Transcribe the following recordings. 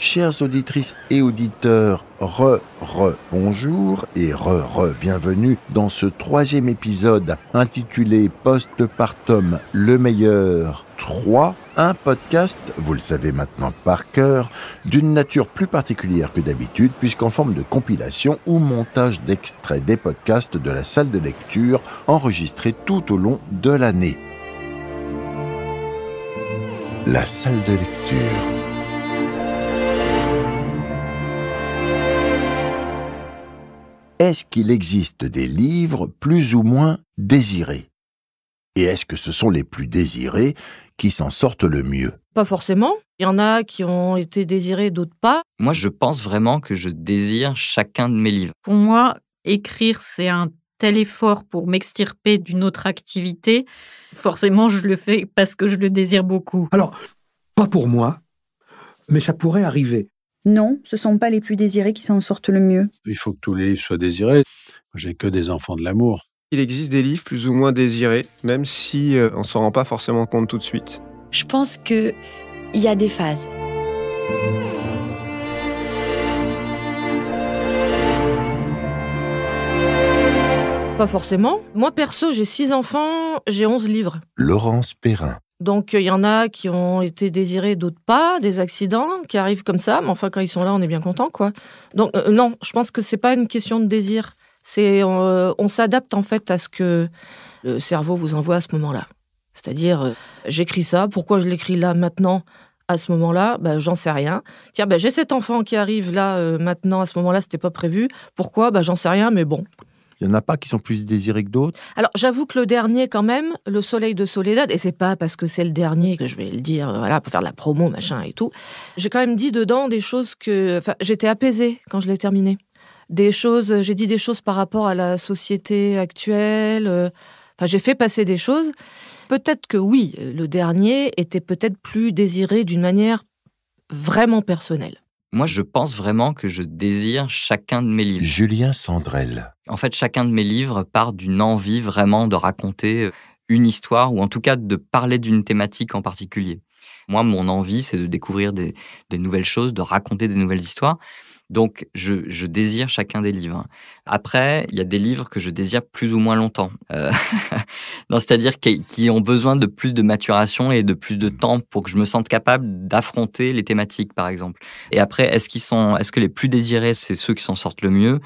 Chères auditrices et auditeurs, bonjour et bienvenue dans ce 3e épisode intitulé Postpartum le meilleur 3, un podcast, vous le savez maintenant par cœur, d'une nature plus particulière que d'habitude puisqu'en forme de compilation ou montage d'extraits des podcasts de la salle de lecture enregistrés tout au long de l'année. La salle de lecture. Est-ce qu'il existe des livres plus ou moins désirés ? Et est-ce que ce sont les plus désirés qui s'en sortent le mieux ? Pas forcément. Il y en a qui ont été désirés, d'autres pas. Moi, je pense vraiment que je désire chacun de mes livres. Pour moi, écrire, c'est un tel effort pour m'extirper d'une autre activité. Forcément, je le fais parce que je le désire beaucoup. Alors, pas pour moi, mais ça pourrait arriver. Non, ce ne sont pas les plus désirés qui s'en sortent le mieux. Il faut que tous les livres soient désirés. J'ai que des enfants de l'amour. Il existe des livres plus ou moins désirés, même si on ne s'en rend pas forcément compte tout de suite. Je pense qu'il y a des phases. Pas forcément. Moi, perso, j'ai 6 enfants, j'ai 11 livres. Laurence Perrin. Donc, il y en a qui ont été désirés, d'autres pas, des accidents qui arrivent comme ça, mais enfin, quand ils sont là, on est bien content, quoi. Donc, non, je pense que c'est pas une question de désir. On s'adapte, en fait, à ce que le cerveau vous envoie à ce moment-là. C'est-à-dire, j'écris ça, pourquoi je l'écris là, maintenant, à ce moment-là, j'en sais rien. Tiens, j'ai cet enfant qui arrive là, maintenant, à ce moment-là, c'était pas prévu. Pourquoi ? J'en sais rien, mais bon. Il n'y en a pas qui sont plus désirés que d'autres ? Alors, j'avoue que le dernier, quand même, Le Soleil de Soledad, et c'est pas parce que c'est le dernier que je vais le dire, voilà, pour faire de la promo, machin et tout. J'ai quand même dit dedans des choses que... Enfin, j'étais apaisée quand je l'ai terminé. J'ai dit des choses par rapport à la société actuelle. Enfin, j'ai fait passer des choses. Peut-être que oui, le dernier était peut-être plus désiré d'une manière vraiment personnelle. Moi, je pense vraiment que je désire chacun de mes livres. Julien Sandrel. En fait, chacun de mes livres part d'une envie vraiment de raconter une histoire, ou en tout cas de parler d'une thématique en particulier. Moi, mon envie, c'est de découvrir des nouvelles choses, de raconter des nouvelles histoires. Donc, je désire chacun des livres. Après, il y a des livres que je désire plus ou moins longtemps. Non, c'est-à-dire qui ont besoin de plus de maturation et de plus de temps pour que je me sente capable d'affronter les thématiques, par exemple. Et après, est-ce que les plus désirés, c'est ceux qui s'en sortent le mieux ?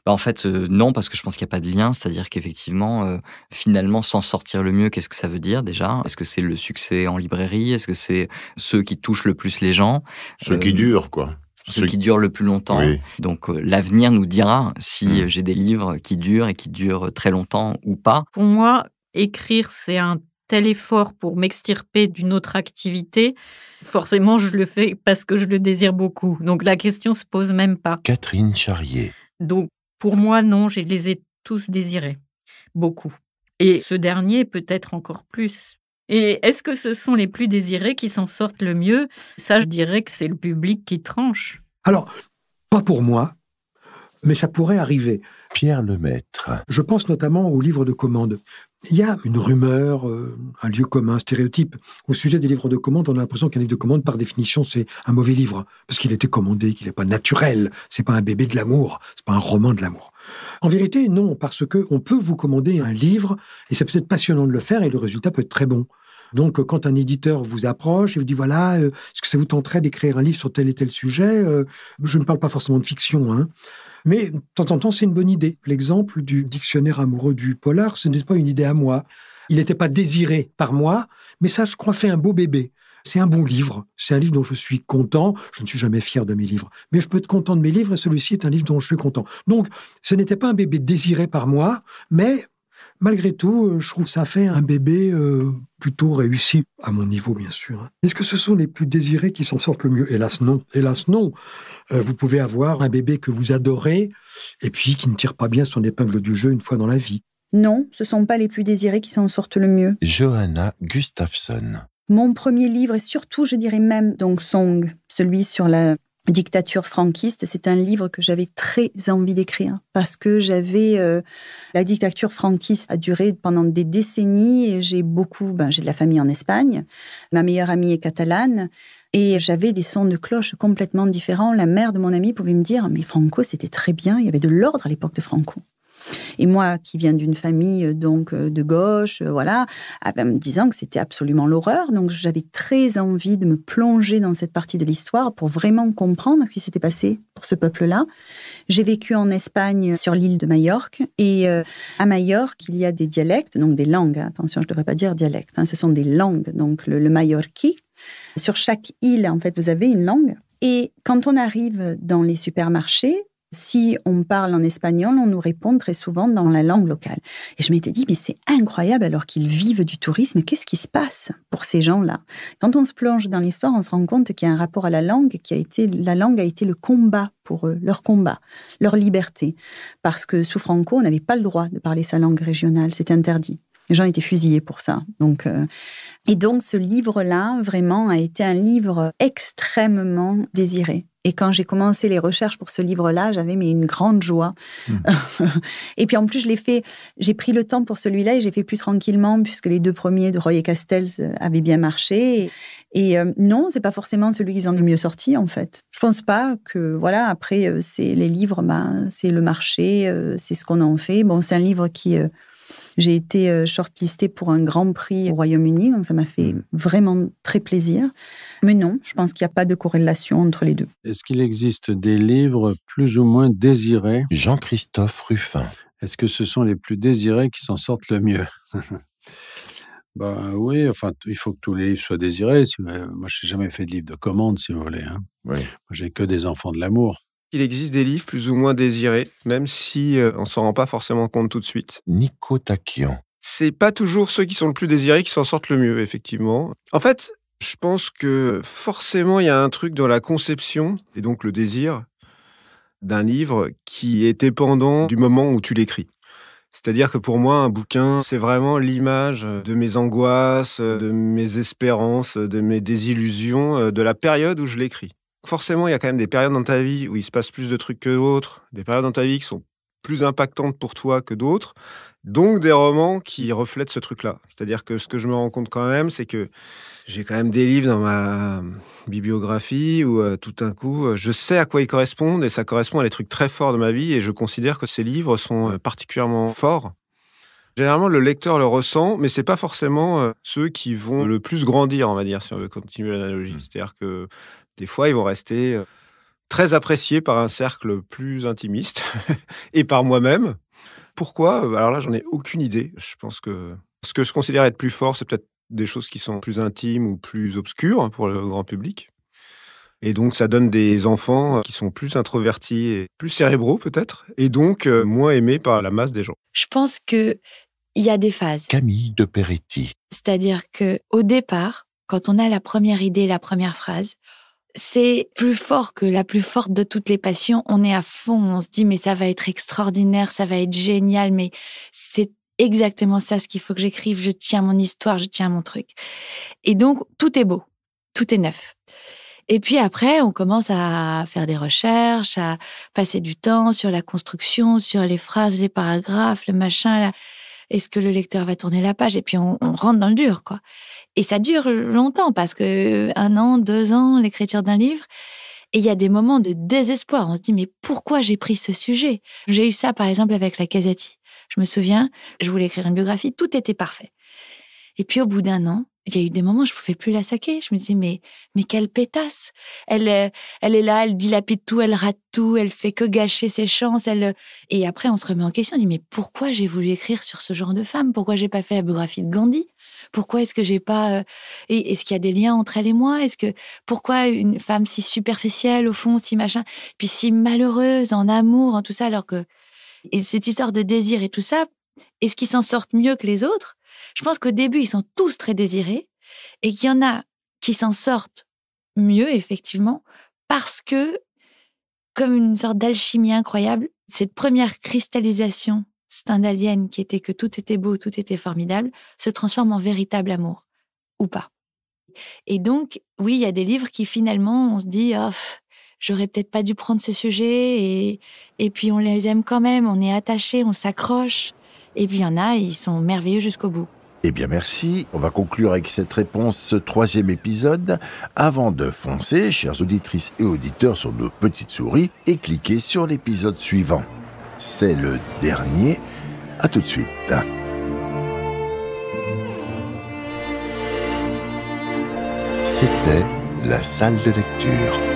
En fait, non, parce que je pense qu'il n'y a pas de lien. C'est-à-dire qu'effectivement, finalement, s'en sortir le mieux, qu'est-ce que ça veut dire déjà ? Est-ce que c'est le succès en librairie ? Est-ce que c'est ceux qui touchent le plus les gens ? Ceux qui durent, quoi. Ceux qui durent le plus longtemps. Oui. Donc, l'avenir nous dira si j'ai des livres qui durent et qui durent très longtemps ou pas. Pour moi, écrire, c'est un tel effort pour m'extirper d'une autre activité. Forcément, je le fais parce que je le désire beaucoup. Donc, la question se pose même pas. Catherine Charrier. Donc, pour moi, non, je les ai tous désirés. Beaucoup. Et ce dernier, peut-être encore plus. Et est-ce que ce sont les plus désirés qui s'en sortent le mieux ? Ça, je dirais que c'est le public qui tranche. Alors, pas pour moi, mais ça pourrait arriver. Pierre Lemaître. Je pense notamment aux livres de commande. Il y a une rumeur, un lieu commun, un stéréotype. Au sujet des livres de commande, on a l'impression qu'un livre de commande, par définition, c'est un mauvais livre, parce qu'il a été commandé, qu'il n'est pas naturel. C'est pas un bébé de l'amour, c'est pas un roman de l'amour. En vérité, non, parce qu'on peut vous commander un livre, et c'est peut-être passionnant de le faire, et le résultat peut être très bon. Donc, quand un éditeur vous approche et vous dit, voilà, est-ce que ça vous tenterait d'écrire un livre sur tel et tel sujet ? Je ne parle pas forcément de fiction, hein. Mais de temps en temps, c'est une bonne idée. L'exemple du dictionnaire amoureux du polar, ce n'est pas une idée à moi. Il n'était pas désiré par moi, mais ça, je crois, fait un beau bébé. C'est un bon livre. C'est un livre dont je suis content. Je ne suis jamais fier de mes livres. Mais je peux être content de mes livres et celui-ci est un livre dont je suis content. Donc, ce n'était pas un bébé désiré par moi, mais malgré tout, je trouve que ça fait un bébé plutôt réussi, à mon niveau, bien sûr. Est-ce que ce sont les plus désirés qui s'en sortent le mieux ? Hélas, non. Hélas, non. Vous pouvez avoir un bébé que vous adorez et puis qui ne tire pas bien son épingle du jeu une fois dans la vie. Non, ce ne sont pas les plus désirés qui s'en sortent le mieux. Johanna Gustafsson. Mon premier livre, et surtout, je dirais même, donc Song, celui sur la Dictature franquiste, c'est un livre que j'avais très envie d'écrire parce que la dictature franquiste a duré pendant des décennies et j'ai de la famille en Espagne. Ma meilleure amie est catalane et j'avais des sons de cloche complètement différents. La mère de mon amie pouvait me dire, mais Franco, c'était très bien, il y avait de l'ordre à l'époque de Franco. Et moi, qui viens d'une famille donc de gauche, me disant que c'était absolument l'horreur. Donc, j'avais très envie de me plonger dans cette partie de l'histoire pour vraiment comprendre ce qui s'était passé pour ce peuple-là. J'ai vécu en Espagne sur l'île de Majorque. Et à Majorque, il y a des dialectes, donc des langues. Attention, je ne devrais pas dire dialecte. Ce sont des langues, donc le majorqui. Sur chaque île, en fait, vous avez une langue. Et quand on arrive dans les supermarchés, si on parle en espagnol, on nous répond très souvent dans la langue locale. Et je m'étais dit, mais c'est incroyable alors qu'ils vivent du tourisme. Qu'est-ce qui se passe pour ces gens-là ? Quand on se plonge dans l'histoire, on se rend compte qu'il y a un rapport à la langue la langue a été le combat pour eux, leur combat, leur liberté. Parce que sous Franco, on n'avait pas le droit de parler sa langue régionale, c'était interdit. Les gens étaient fusillés pour ça. Et donc, ce livre-là, vraiment, a été un livre extrêmement désiré. Et quand j'ai commencé les recherches pour ce livre-là, j'avais une grande joie. Et puis en plus, j'ai pris le temps pour celui-là et j'ai fait plus tranquillement puisque les 2 premiers de Roy et Castells avaient bien marché. Et non, c'est pas forcément celui qui en est mieux sorti, en fait. Je pense pas que, après, c'est les livres, c'est le marché, c'est ce qu'on en fait. Bon, c'est un livre qui... J'ai été shortlistée pour un grand prix au Royaume-Uni, donc ça m'a fait vraiment très plaisir. Mais non, je pense qu'il n'y a pas de corrélation entre les deux. Est-ce qu'il existe des livres plus ou moins désirés ? Jean-Christophe Ruffin. Est-ce que ce sont les plus désirés qui s'en sortent le mieux ? Oui, il faut que tous les livres soient désirés. Moi, je n'ai jamais fait de livre de commande, si vous voulez. Oui. Moi, j'ai que des enfants de l'amour. Il existe des livres plus ou moins désirés, même si on s'en rend pas forcément compte tout de suite. Nico Taquian. C'est pas toujours ceux qui sont le plus désirés qui s'en sortent le mieux, effectivement. En fait, je pense que forcément, il y a un truc dans la conception, et donc le désir, d'un livre qui est dépendant du moment où tu l'écris. C'est-à-dire que pour moi, un bouquin, c'est vraiment l'image de mes angoisses, de mes espérances, de mes désillusions, de la période où je l'écris. Forcément, il y a quand même des périodes dans ta vie où il se passe plus de trucs que d'autres, des périodes dans ta vie qui sont plus impactantes pour toi que d'autres, donc des romans qui reflètent ce truc-là. C'est-à-dire que ce que je me rends compte quand même, c'est que j'ai quand même des livres dans ma bibliographie où tout d'un coup, je sais à quoi ils correspondent et ça correspond à des trucs très forts de ma vie et je considère que ces livres sont particulièrement forts. Généralement, le lecteur le ressent, mais c'est pas forcément ceux qui vont le plus grandir, on va dire, si on veut continuer l'analogie. C'est-à-dire que des fois, ils vont rester très appréciés par un cercle plus intimiste et par moi-même. Pourquoi ? Alors là, j'en ai aucune idée. Je pense que ce que je considère être plus fort, c'est peut-être des choses qui sont plus intimes ou plus obscures pour le grand public. Et donc, ça donne des enfants qui sont plus introvertis et plus cérébraux, peut-être, et donc moins aimés par la masse des gens. Je pense qu'il y a des phases. Camille de Peretti. C'est-à-dire qu'au départ, quand on a la première idée, la première phrase, c'est plus fort que la plus forte de toutes les passions. On est à fond, on se dit mais ça va être extraordinaire, ça va être génial, mais c'est exactement ça ce qu'il faut que j'écrive. Je tiens mon histoire, je tiens mon truc. Et donc, tout est beau, tout est neuf. Et puis après, on commence à faire des recherches, à passer du temps sur la construction, sur les phrases, les paragraphes, le machin, là. Est-ce que le lecteur va tourner la page ? Et puis on rentre dans le dur, quoi. Et ça dure longtemps, parce que 1 an, 2 ans, l'écriture d'un livre. Et il y a des moments de désespoir. On se dit, mais pourquoi j'ai pris ce sujet ? J'ai eu ça, par exemple, avec la Casati. Je me souviens, je voulais écrire une biographie, tout était parfait. Et puis au bout d'1 an, il y a eu des moments où je pouvais plus la saquer. Je me disais, mais quelle pétasse. Elle est là, elle dilapide tout, elle rate tout, elle fait que gâcher ses chances. Et après, on se remet en question. On dit, mais pourquoi j'ai voulu écrire sur ce genre de femme ? Pourquoi j'ai pas fait la biographie de Gandhi ? Pourquoi est-ce que j'ai pas... Est-ce qu'il y a des liens entre elle et moi ? Pourquoi une femme si superficielle, au fond, si machin, puis si malheureuse, en amour, en tout ça, alors que... Et cette histoire de désir et tout ça, est-ce qu'ils s'en sortent mieux que les autres ? Je pense qu'au début, ils sont tous très désirés et qu'il y en a qui s'en sortent mieux, effectivement, parce que, comme une sorte d'alchimie incroyable, cette première cristallisation stendhalienne qui était que tout était beau, tout était formidable, se transforme en véritable amour, ou pas. Et donc, oui, il y a des livres qui finalement, on se dit, j'aurais peut-être pas dû prendre ce sujet et puis on les aime quand même, on est attachés, on s'accroche. Et puis il y en a, ils sont merveilleux jusqu'au bout. Eh bien merci, on va conclure avec cette réponse ce 3e épisode. Avant de foncer, chères auditrices et auditeurs, sur nos petites souris et cliquer sur l'épisode suivant. C'est le dernier. À tout de suite. C'était la salle de lecture.